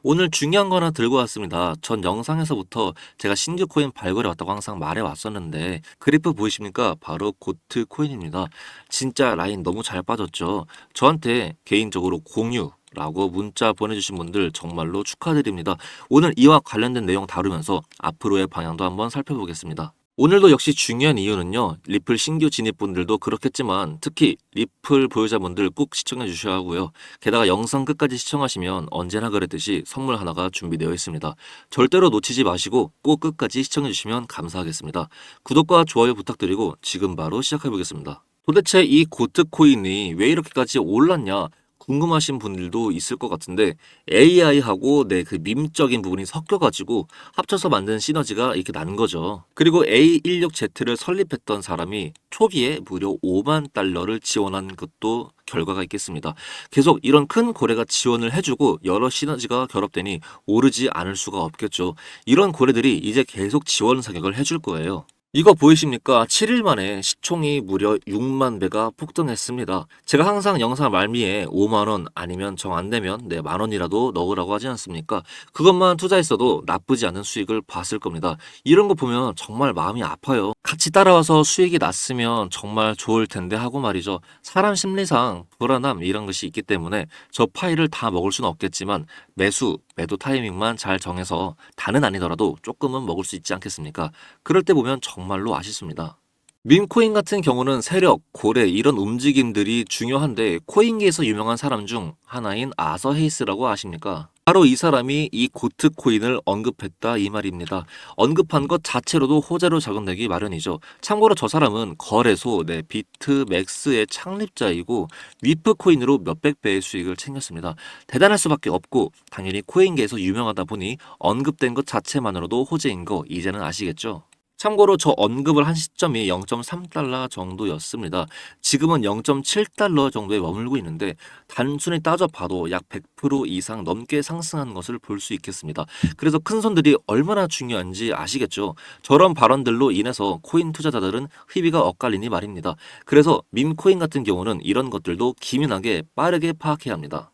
오늘 중요한 거 하나 들고 왔습니다. 전 영상에서부터 제가 신규 코인 발굴해 왔다고 항상 말해 왔었는데 그래프 보이십니까? 바로 고트 코인입니다. 진짜 라인 너무 잘 빠졌죠. 저한테 개인적으로 공유라고 문자 보내주신 분들 정말로 축하드립니다. 오늘 이와 관련된 내용 다루면서 앞으로의 방향도 한번 살펴보겠습니다. 오늘도 역시 중요한 이유는요. 리플 신규 진입분들도 그렇겠지만 특히 리플 보유자분들 꼭 시청해 주셔야 하고요. 게다가 영상 끝까지 시청하시면 언제나 그랬듯이 선물 하나가 준비되어 있습니다. 절대로 놓치지 마시고 꼭 끝까지 시청해 주시면 감사하겠습니다. 구독과 좋아요 부탁드리고 지금 바로 시작해 보겠습니다. 도대체 이 고트 코인이 왜 이렇게까지 올랐냐? 궁금하신 분들도 있을 것 같은데 AI하고 그 밈적인 부분이 섞여가지고 합쳐서 만든 시너지가 이렇게 난 거죠. 그리고 A16Z를 설립했던 사람이 초기에 무려 5만 달러를 지원한 것도 결과가 있겠습니다. 계속 이런 큰 고래가 지원을 해주고 여러 시너지가 결합되니 오르지 않을 수가 없겠죠. 이런 고래들이 이제 계속 지원 사격을 해줄 거예요. 이거 보이십니까? 7일 만에 시총이 무려 6만 배가 폭등했습니다. 제가 항상 영상 말미에 5만 원 아니면 정 안 되면 만 원이라도 넣으라고 하지 않습니까? 그것만 투자했어도 나쁘지 않은 수익을 봤을 겁니다. 이런 거 보면 정말 마음이 아파요. 같이 따라와서 수익이 났으면 정말 좋을 텐데 하고 말이죠. 사람 심리상 불안함 이런 것이 있기 때문에 저 파일을 다 먹을 수는 없겠지만 매도 타이밍만 잘 정해서 다는 아니더라도 조금은 먹을 수 있지 않겠습니까? 그럴 때 보면 정말로 아쉽습니다. 밈코인 같은 경우는 세력, 고래 이런 움직임들이 중요한데 코인계에서 유명한 사람 중 하나인 아서 헤이스라고 아십니까? 바로 이 사람이 이 고트 코인을 언급했다 이 말입니다. 언급한 것 자체로도 호재로 작용되기 마련이죠. 참고로 저 사람은 거래소 비트맥스의 창립자이고 위프 코인으로 몇백 배의 수익을 챙겼습니다. 대단할 수밖에 없고 당연히 코인계에서 유명하다 보니 언급된 것 자체만으로도 호재인 거 이제는 아시겠죠? 참고로 저 언급을 한 시점이 0.3달러 정도였습니다. 지금은 0.7달러 정도에 머물고 있는데 단순히 따져봐도 약 100% 이상 넘게 상승한 것을 볼 수 있겠습니다. 그래서 큰 손들이 얼마나 중요한지 아시겠죠? 저런 발언들로 인해서 코인 투자자들은 희비가 엇갈리니 말입니다. 그래서 밈코인 같은 경우는 이런 것들도 기민하게 빠르게 파악해야 합니다.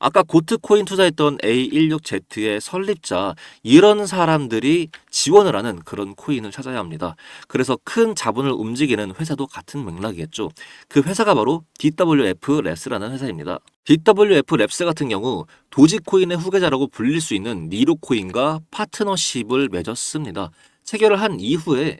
아까 고트코인 투자했던 A16Z의 설립자 이런 사람들이 지원을 하는 그런 코인을 찾아야 합니다. 그래서 큰 자본을 움직이는 회사도 같은 맥락이겠죠. 그 회사가 바로 DWF 랩스라는 회사입니다. DWF 랩스 같은 경우 도지코인의 후계자라고 불릴 수 있는 니로코인과 파트너십을 맺었습니다. 체결을 한 이후에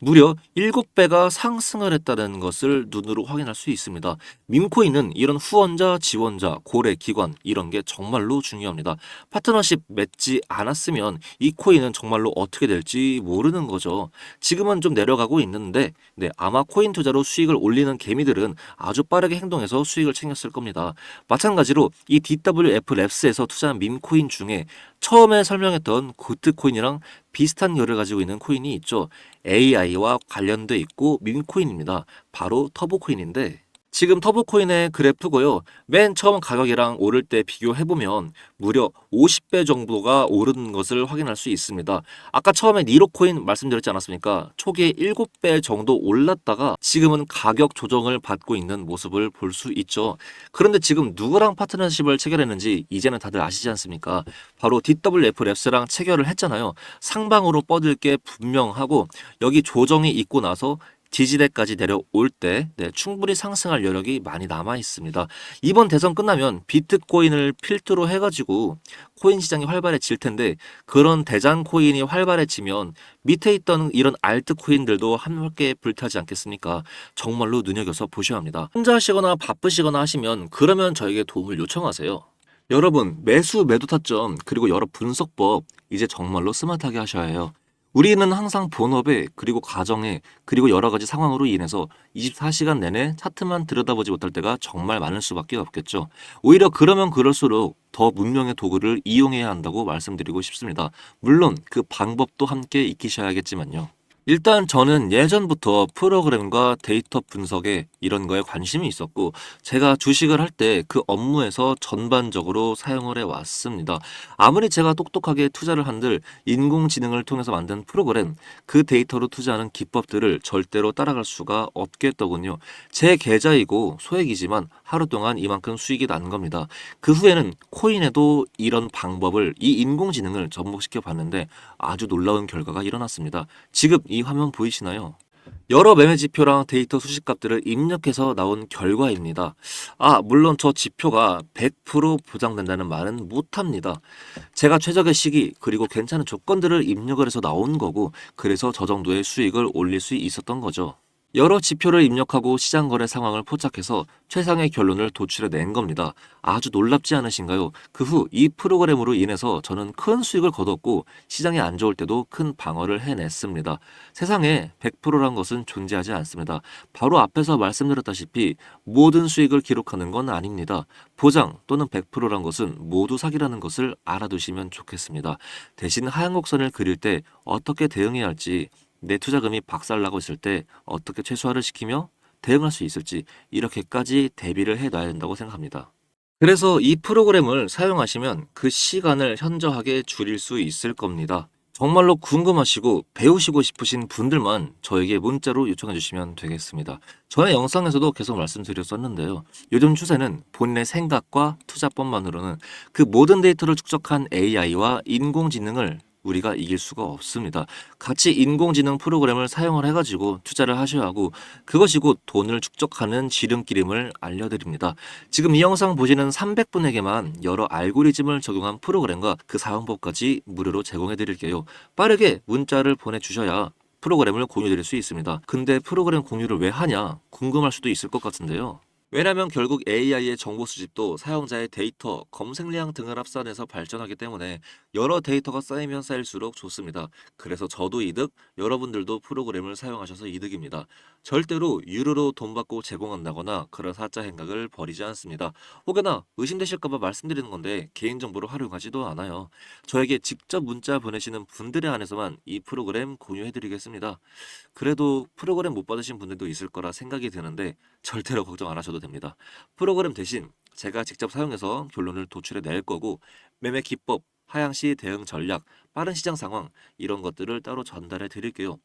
무려 7배가 상승을 했다는 것을 눈으로 확인할 수 있습니다. 밈코인은 이런 후원자, 지원자, 고래, 기관 이런 게 정말로 중요합니다. 파트너십 맺지 않았으면 이 코인은 정말로 어떻게 될지 모르는 거죠. 지금은 좀 내려가고 있는데 아마 코인 투자로 수익을 올리는 개미들은 아주 빠르게 행동해서 수익을 챙겼을 겁니다. 마찬가지로 이 DWF 랩스에서 투자한 밈코인 중에 처음에 설명했던 고트코인이랑 비슷한 결을 가지고 있는 코인이 있죠. AI와 관련돼 있고 밈코인입니다. 바로 터보코인인데 지금 터보코인의 그래프고요. 맨 처음 가격이랑 오를 때 비교해보면 무려 50배 정도가 오른 것을 확인할 수 있습니다. 아까 처음에 니로코인 말씀드렸지 않았습니까? 초기에 7배 정도 올랐다가 지금은 가격 조정을 받고 있는 모습을 볼 수 있죠. 그런데 지금 누구랑 파트너십을 체결했는지 이제는 다들 아시지 않습니까? 바로 DWF 랩스랑 체결을 했잖아요. 상방으로 뻗을 게 분명하고 여기 조정이 있고 나서 지지대까지 내려올 때 충분히 상승할 여력이 많이 남아 있습니다. 이번 대선 끝나면 비트코인을 필두로 해가지고 코인 시장이 활발해질 텐데 그런 대장 코인이 활발해지면 밑에 있던 이런 알트 코인들도 함께 불타지 않겠습니까? 정말로 눈여겨서 보셔야 합니다. 혼자 하시거나 바쁘시거나 하시면 그러면 저에게 도움을 요청하세요. 여러분 매도 타점 그리고 여러 분석법 이제 정말로 스마트하게 하셔야 해요. 우리는 항상 본업에 그리고 가정에 그리고 여러 가지 상황으로 인해서 24시간 내내 차트만 들여다보지 못할 때가 정말 많을 수밖에 없겠죠. 오히려 그러면 그럴수록 더 문명의 도구를 이용해야 한다고 말씀드리고 싶습니다. 물론 그 방법도 함께 익히셔야겠지만요. 일단 저는 예전부터 프로그램과 데이터 분석에 이런 거에 관심이 있었고 제가 주식을 할 때 그 업무에서 전반적으로 사용을 해왔습니다. 아무리 제가 똑똑하게 투자를 한들 인공지능을 통해서 만든 프로그램 그 데이터로 투자하는 기법들을 절대로 따라갈 수가 없겠더군요. 제 계좌이고 소액이지만 하루 동안 이만큼 수익이 나는 겁니다. 그 후에는 코인에도 이런 방법을, 이 인공지능을 접목시켜 봤는데 아주 놀라운 결과가 일어났습니다. 지금 이 화면 보이시나요? 여러 매매 지표랑 데이터 수식값들을 입력해서 나온 결과입니다. 물론 저 지표가 100% 보장된다는 말은 못합니다. 제가 최적의 시기 그리고 괜찮은 조건들을 입력을 해서 나온 거고, 그래서 저 정도의 수익을 올릴 수 있었던 거죠. 여러 지표를 입력하고 시장 거래 상황을 포착해서 최상의 결론을 도출해낸 겁니다. 아주 놀랍지 않으신가요? 그 후 이 프로그램으로 인해서 저는 큰 수익을 거뒀고 시장이 안 좋을 때도 큰 방어를 해냈습니다. 세상에 100%란 것은 존재하지 않습니다. 바로 앞에서 말씀드렸다시피 모든 수익을 기록하는 건 아닙니다. 보장 또는 100%란 것은 모두 사기라는 것을 알아두시면 좋겠습니다. 대신 하얀 곡선을 그릴 때 어떻게 대응해야 할지, 내 투자금이 박살나고 있을 때 어떻게 최소화를 시키며 대응할 수 있을지, 이렇게까지 대비를 해놔야 된다고 생각합니다. 그래서 이 프로그램을 사용하시면 그 시간을 현저하게 줄일 수 있을 겁니다. 정말로 궁금하시고 배우시고 싶으신 분들만 저에게 문자로 요청해 주시면 되겠습니다. 전에 영상에서도 계속 말씀드렸었는데요. 요즘 추세는 본인의 생각과 투자법만으로는 그 모든 데이터를 축적한 AI와 인공지능을 우리가 이길 수가 없습니다. 같이 인공지능 프로그램을 사용을 해가지고 투자를 하셔야 하고, 그것이 곧 돈을 축적하는 지름길임을 알려드립니다. 지금 이 영상 보시는 300분에게만 여러 알고리즘을 적용한 프로그램과 그 사용법까지 무료로 제공해 드릴게요. 빠르게 문자를 보내주셔야 프로그램을 공유드릴 수 있습니다. 근데 프로그램 공유를 왜 하냐 궁금할 수도 있을 것 같은데요. 왜냐하면 결국 AI의 정보 수집도 사용자의 데이터, 검색량 등을 합산해서 발전하기 때문에 여러 데이터가 쌓이면 쌓일수록 좋습니다. 그래서 저도 이득, 여러분들도 프로그램을 사용하셔서 이득입니다. 절대로 유료로 돈 받고 제공한다거나 그런 사짜 행각을 벌이지 않습니다. 혹여나 의심되실까봐 말씀드리는 건데 개인정보로 활용하지도 않아요. 저에게 직접 문자 보내시는 분들에 한해서만 이 프로그램 공유해드리겠습니다. 그래도 프로그램 못 받으신 분들도 있을 거라 생각이 드는데 절대로 걱정 안 하셔도 됩니다. 프로그램 대신 제가 직접 사용해서 결론을 도출해 낼 거고, 매매 기법, 하향시 대응 전략, 빠른 시장 상황, 이런 것들을 따로 전달해 드릴게요.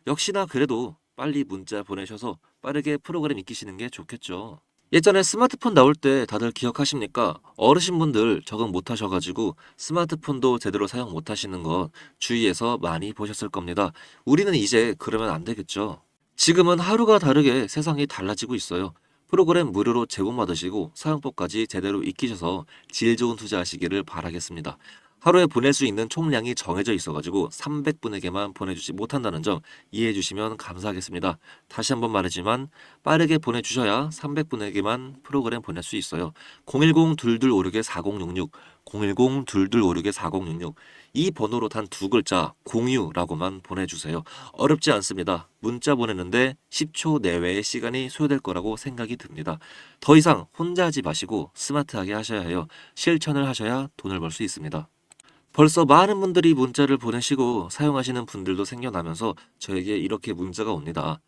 역시나 그래도 빨리 문자 보내셔서 빠르게 프로그램 익히시는 게 좋겠죠. 예전에 스마트폰 나올 때 다들 기억하십니까? 어르신분들 적응 못 하셔가지고 스마트폰도 제대로 사용 못 하시는 것 주위에서 많이 보셨을 겁니다. 우리는 이제 그러면 안 되겠죠. 지금은 하루가 다르게 세상이 달라지고 있어요. 프로그램 무료로 제공받으시고 사용법까지 제대로 익히셔서 질 좋은 투자하시기를 바라겠습니다. 하루에 보낼 수 있는 총량이 정해져 있어가지고 300분에게만 보내주지 못한다는 점 이해해 주시면 감사하겠습니다. 다시 한번 말하지만 빠르게 보내주셔야 300분에게만 프로그램 보낼 수 있어요. 010-2256-4066, 010-2256-4066, 이 번호로 단 두 글자 공유라고만 보내주세요. 어렵지 않습니다. 문자 보내는데 10초 내외의 시간이 소요될 거라고 생각이 듭니다. 더 이상 혼자 하지 마시고 스마트하게 하셔야 해요. 실천을 하셔야 돈을 벌 수 있습니다. 벌써 많은 분들이 문자를 보내시고 사용하시는 분들도 생겨나면서 저에게 이렇게 문자가 옵니다.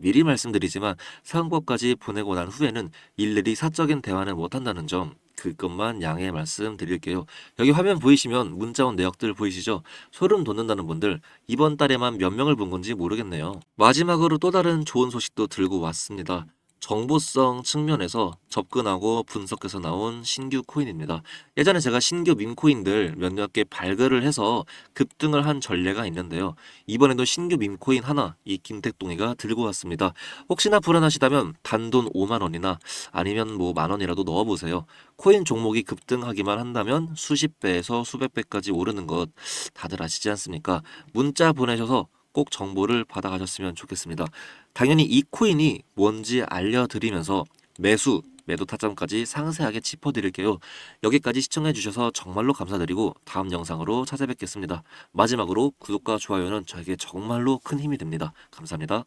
미리 말씀드리지만 사용법까지 보내고 난 후에는 일일이 사적인 대화는 못한다는 점, 그것만 양해 말씀드릴게요. 여기 화면 보이시면 문자 온 내역들 보이시죠? 소름 돋는다는 분들 이번 달에만 몇 명을 본 건지 모르겠네요. 마지막으로 또 다른 좋은 소식도 들고 왔습니다. 정보성 측면에서 접근하고 분석해서 나온 신규 코인입니다. 예전에 제가 신규 밈코인들 몇몇 개 발굴을 해서 급등을 한 전례가 있는데요. 이번에도 신규 밈코인 하나 이 김택동이가 들고 왔습니다. 혹시나 불안하시다면 단돈 5만 원이나 아니면 뭐 만 원이라도 넣어보세요. 코인 종목이 급등하기만 한다면 수십 배에서 수백 배까지 오르는 것 다들 아시지 않습니까? 문자 보내셔서 꼭 정보를 받아가셨으면 좋겠습니다. 당연히 이 코인이 뭔지 알려드리면서 매수, 매도 타점까지 상세하게 짚어드릴게요. 여기까지 시청해주셔서 정말로 감사드리고 다음 영상으로 찾아뵙겠습니다. 마지막으로 구독과 좋아요는 저에게 정말로 큰 힘이 됩니다. 감사합니다.